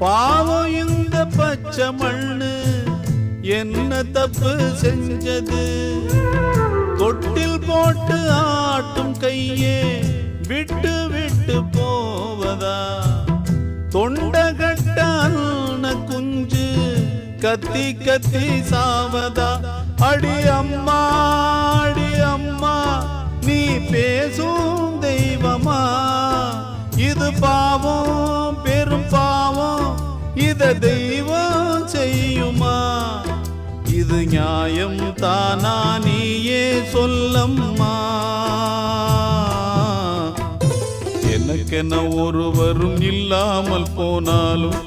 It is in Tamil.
பாவம் இந்த பச்சை மண்ணு என்ன தப்பு செஞ்சது? தொட்டில் போட்டு ஆட்டும் கையே விட்டு விட்டு போவதா? தொண்டகட்ட அண்ண குஞ்சு கத்தி கத்தி சாவதா? அடி அம்மா அடி அம்மா நீ பேசும் தெய்வமா? இது பாவம் பெரும் பாவம், இத தெய்வம் செய்யுமா? இது நியாயம் தானா நீயே சொல்லம்மா. எனக்கென ஒருவரும் இல்லாமல் போனாலும்